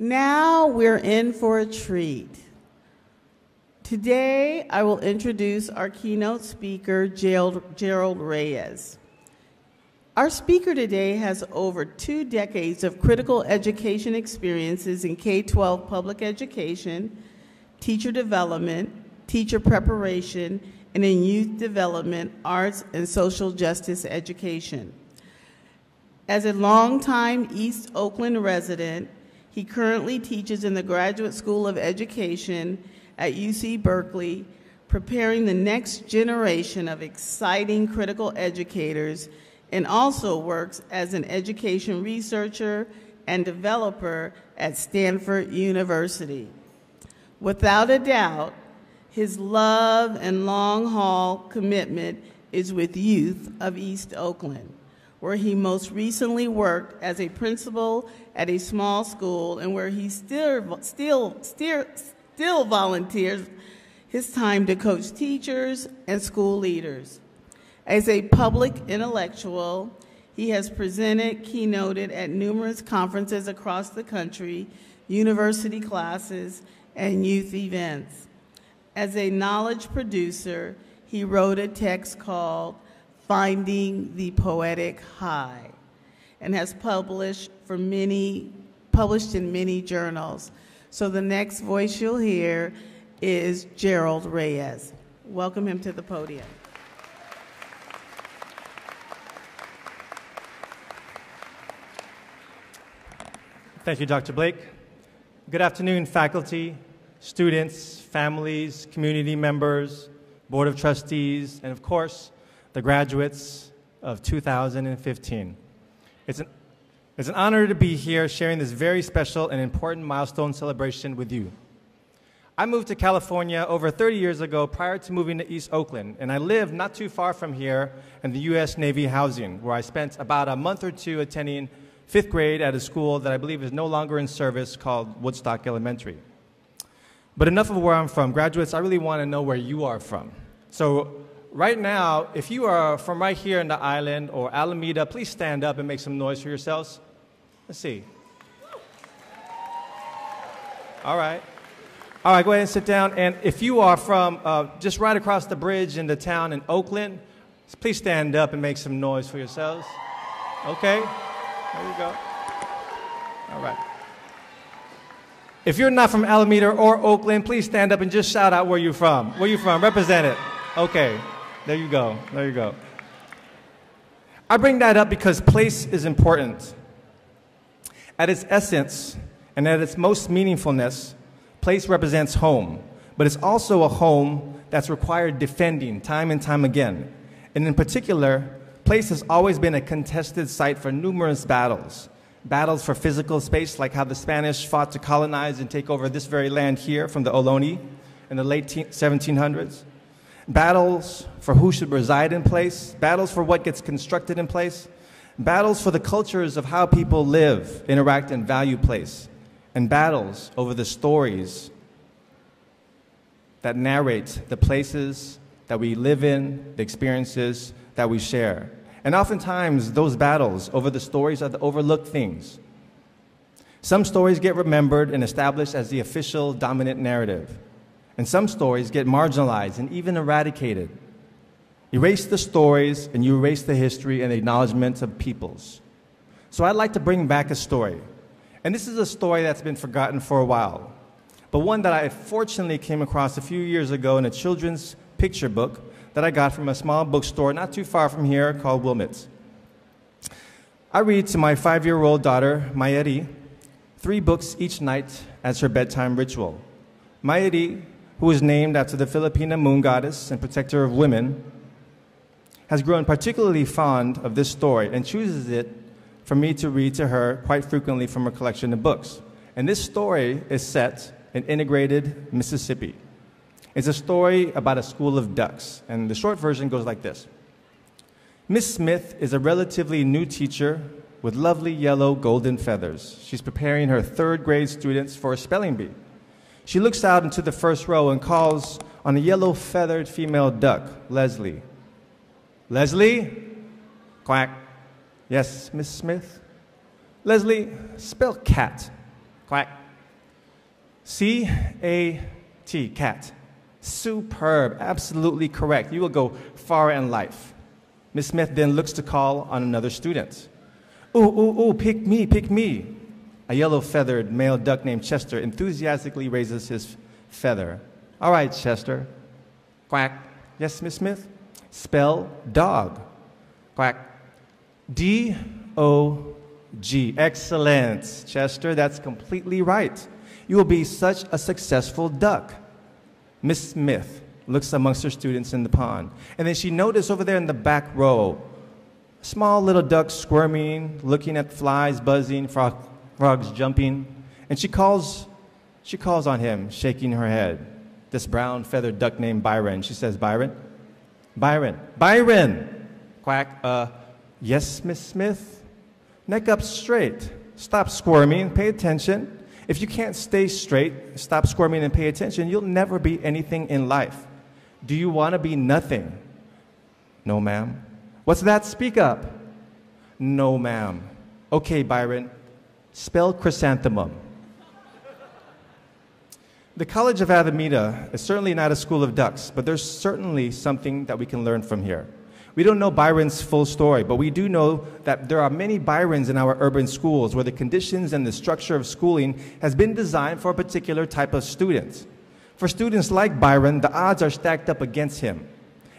Now we're in for a treat. Today, I will introduce our keynote speaker, Gerald Reyes. Our speaker today has over 2 decades of critical education experiences in K-12 public education, teacher development, teacher preparation, and in youth development, arts, and social justice education. As a longtime East Oakland resident, he currently teaches in the Graduate School of Education at UC Berkeley, preparing the next generation of exciting critical educators, and also works as an education researcher and developer at Stanford University. Without a doubt, his love and long-haul commitment is with youth of East Oakland, where he most recently worked as a principal at a small school and where he still volunteers his time to coach teachers and school leaders. As a public intellectual, he has presented, keynoted at numerous conferences across the country, university classes, and youth events. As a knowledge producer, he wrote a text called Finding the Poetic High and has published in many journals. So the next voice you'll hear is Gerald Reyes. Welcome him to the podium. Thank you, Dr. Blake. Good afternoon, faculty, students, families, community members, Board of Trustees, and of course, the graduates of 2015. It's an honor to be here sharing this very special and important milestone celebration with you. I moved to California over 30 years ago prior to moving to East Oakland, and I lived not too far from here in the U.S. Navy housing, where I spent about a month or two attending 5th grade at a school that I believe is no longer in service called Woodstock Elementary. But enough of where I'm from. Graduates, I really want to know where you are from. So right now, if you are from right here in the island or Alameda, please stand up and make some noise for yourselves. Let's see. All right. All right, go ahead and sit down. And if you are from just right across the bridge in the town in Oakland, please stand up and make some noise for yourselves. Okay. There you go. All right. If you're not from Alameda or Oakland, please stand up and just shout out where you're from. Where you from? Represent it. Okay. There you go. There you go. I bring that up because place is important. At its essence and at its most meaningfulness, place represents home. But it's also a home that's required defending time and time again. And in particular, place has always been a contested site for numerous battles. Battles for physical space, like how the Spanish fought to colonize and take over this very land here from the Ohlone in the late 1700s. Battles for who should reside in place. Battles for what gets constructed in place. Battles for the cultures of how people live, interact, and value place. And battles over the stories that narrate the places that we live in, the experiences that we share. And oftentimes, those battles over the stories are the overlooked things. Some stories get remembered and established as the official dominant narrative. And some stories get marginalized and even eradicated. Erase the stories and you erase the history and acknowledgement of peoples. So I'd like to bring back a story. And this is a story that's been forgotten for a while, but one that I fortunately came across a few years ago in a children's picture book that I got from a small bookstore not too far from here called Wilmot's. I read to my 5-year-old daughter, Mayeri, 3 books each night as her bedtime ritual. Mayeri, who is named after the Filipina moon goddess and protector of women, has grown particularly fond of this story and chooses it for me to read to her quite frequently from her collection of books. And this story is set in Integrated, Mississippi. It's a story about a school of ducks, and the short version goes like this. Miss Smith is a relatively new teacher with lovely yellow golden feathers. She's preparing her 3rd grade students for a spelling bee. She looks out into the first row and calls on a yellow-feathered female duck, Leslie. Leslie? Quack. Yes, Miss Smith? Leslie, spell cat. Quack. C-A-T, cat. Superb, absolutely correct. You will go far in life. Miss Smith then looks to call on another student. Ooh, ooh, ooh, pick me, pick me. A yellow-feathered male duck named Chester enthusiastically raises his feather. All right, Chester. Quack. Yes, Miss Smith? Spell dog. Quack. D-O-G. Excellent, Chester. That's completely right. You will be such a successful duck. Miss Smith looks amongst her students in the pond, and then she noticed over there in the back row, a small little duck squirming, looking at flies buzzing, frogs jumping, and she calls on him, shaking her head. This brown feathered duck named Byron. She says, Byron, Byron, Byron. Quack. Yes, Miss Smith? Neck up straight. Stop squirming. Pay attention. If you can't stay straight, stop squirming and pay attention, you'll never be anything in life. Do you want to be nothing? No, ma'am. What's that? Speak up. No, ma'am. Okay, Byron. Spell chrysanthemum. The College of Alameda is certainly not a school of ducks, but there's certainly something that we can learn from here. We don't know Byron's full story, but we do know that there are many Byrons in our urban schools where the conditions and the structure of schooling has been designed for a particular type of student. For students like Byron, the odds are stacked up against him.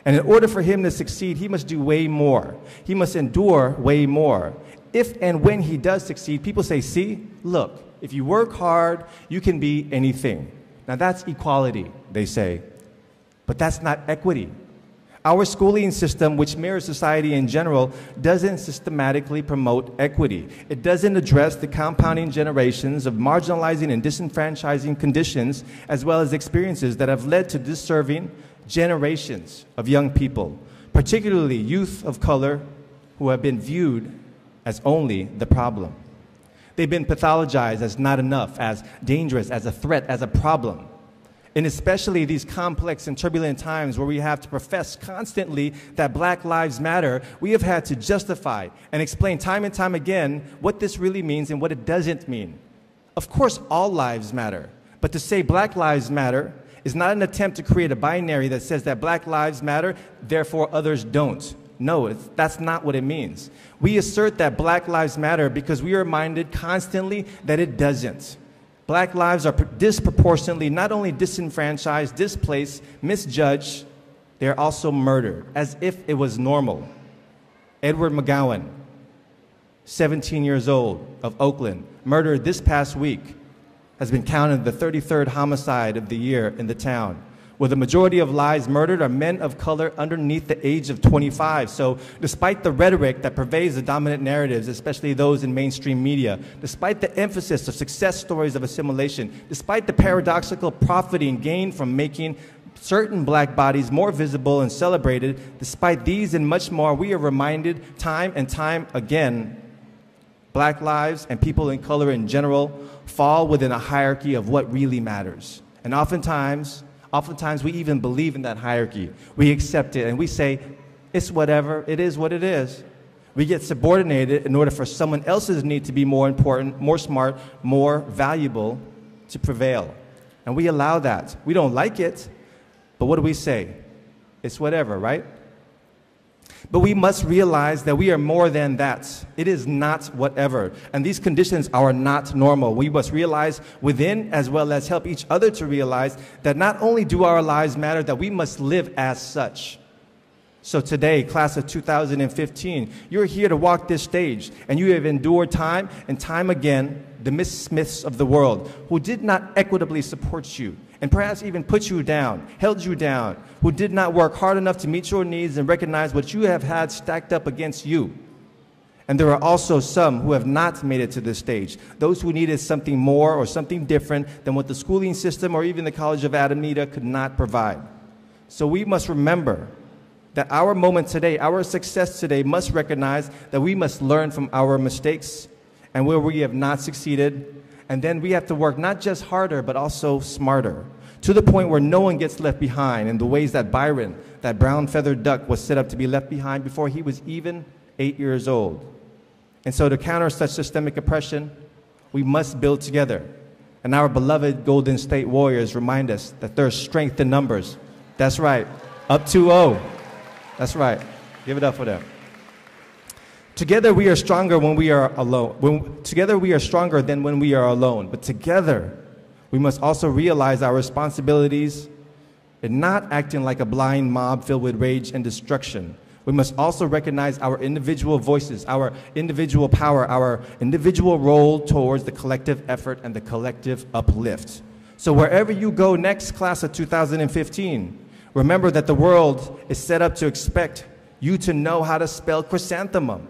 And in order for him to succeed, he must do way more. He must endure way more. If and when he does succeed, people say, see, look, if you work hard, you can be anything. Now that's equality, they say. But that's not equity. Our schooling system, which mirrors society in general, doesn't systematically promote equity. It doesn't address the compounding generations of marginalizing and disenfranchising conditions, as well as experiences that have led to disserving generations of young people, particularly youth of color, who have been viewed as only the problem. They've been pathologized as not enough, as dangerous, as a threat, as a problem. And especially these complex and turbulent times where we have to profess constantly that Black Lives Matter, we have had to justify and explain time and time again what this really means and what it doesn't mean. Of course, all lives matter. But to say Black Lives Matter is not an attempt to create a binary that says that Black Lives Matter, therefore others don't. No, that's not what it means. We assert that Black Lives Matter because we are reminded constantly that it doesn't. Black lives are disproportionately not only disenfranchised, displaced, misjudged, they're also murdered, as if it was normal. Edward McGowan, 17 years old, of Oakland, murdered this past week, has been counted the 33rd homicide of the year in the town, where the majority of lives murdered are men of color underneath the age of 25. So despite the rhetoric that pervades the dominant narratives, especially those in mainstream media, despite the emphasis of success stories of assimilation, despite the paradoxical profiting gained from making certain black bodies more visible and celebrated, despite these and much more, we are reminded time and time again, Black lives and people in color in general fall within a hierarchy of what really matters. And oftentimes we even believe in that hierarchy. We accept it and we say, it's whatever, it is what it is. We get subordinated in order for someone else's need to be more important, more smart, more valuable to prevail. And we allow that. We don't like it, but what do we say? It's whatever, right? But we must realize that we are more than that. It is not whatever. And these conditions are not normal. We must realize within, as well as help each other to realize, that not only do our lives matter, that we must live as such. So today, class of 2015, you're here to walk this stage, and you have endured time and time again the Miss Smiths of the world who did not equitably support you, and perhaps even put you down, held you down, who did not work hard enough to meet your needs and recognize what you have had stacked up against you. And there are also some who have not made it to this stage, those who needed something more or something different than what the schooling system or even the College of Alameda could not provide. So we must remember that our moment today, our success today, must recognize that we must learn from our mistakes and where we have not succeeded. And then we have to work not just harder, but also smarter, to the point where no one gets left behind in the ways that Byron, that brown feathered duck, was set up to be left behind before he was even 8 years old. And so to counter such systemic oppression, we must build together. And our beloved Golden State Warriors remind us that there's strength in numbers. That's right. Up 2-0. That's right. Give it up for them. Together we are stronger when we are alone. Together we are stronger than when we are alone. But together we must also realize our responsibilities in not acting like a blind mob filled with rage and destruction. We must also recognize our individual voices, our individual power, our individual role towards the collective effort and the collective uplift. So wherever you go next, class of 2015, remember that the world is set up to expect you to know how to spell chrysanthemum,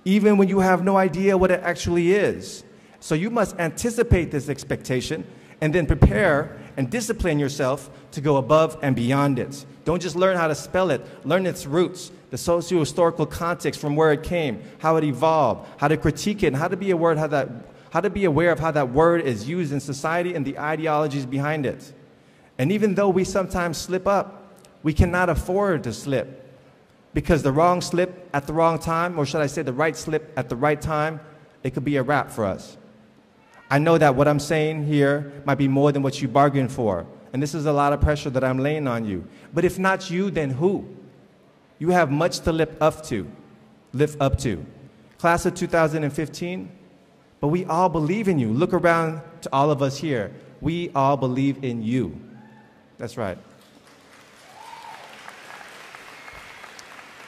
even when you have no idea what it actually is. So you must anticipate this expectation and then prepare and discipline yourself to go above and beyond it. Don't just learn how to spell it, learn its roots, the socio-historical context from where it came, how it evolved, how to critique it, and how to be aware of how that word is used in society and the ideologies behind it. And even though we sometimes slip up, we cannot afford to slip, because the wrong slip at the wrong time, or should I say the right slip at the right time, it could be a wrap for us. I know that what I'm saying here might be more than what you bargained for, and this is a lot of pressure that I'm laying on you. But if not you, then who? You have much to live up to. Class of 2015, but we all believe in you. Look around to all of us here. We all believe in you. That's right.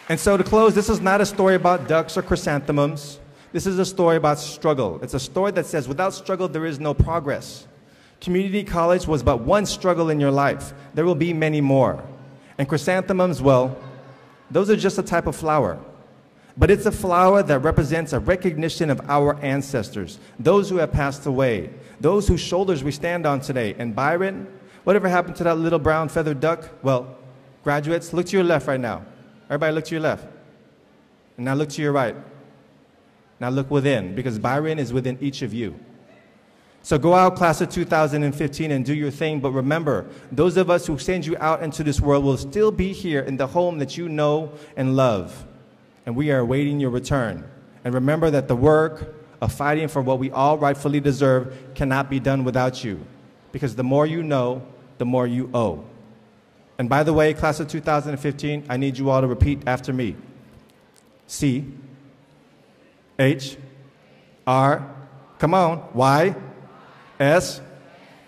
And so to close, this is not a story about ducks or chrysanthemums. This is a story about struggle. It's a story that says without struggle, there is no progress. Community college was but one struggle in your life. There will be many more. And chrysanthemums, well, those are just a type of flower. But it's a flower that represents a recognition of our ancestors, those who have passed away, those whose shoulders we stand on today. And Byron, whatever happened to that little brown feathered duck? Well, graduates, look to your left right now. Everybody look to your left. And now look to your right. Now look within, because Byron is within each of you. So go out, class of 2015, and do your thing. But remember, those of us who send you out into this world will still be here in the home that you know and love. And we are awaiting your return. And remember that the work of fighting for what we all rightfully deserve cannot be done without you. Because the more you know, the more you owe. And by the way, class of 2015, I need you all to repeat after me. C, H, R, come on, Y, S,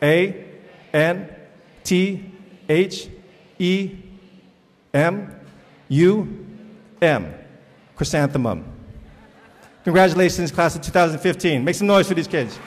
A, N, T, H, E, M, U, M. Chrysanthemum. Congratulations, class of 2015. Make some noise for these kids.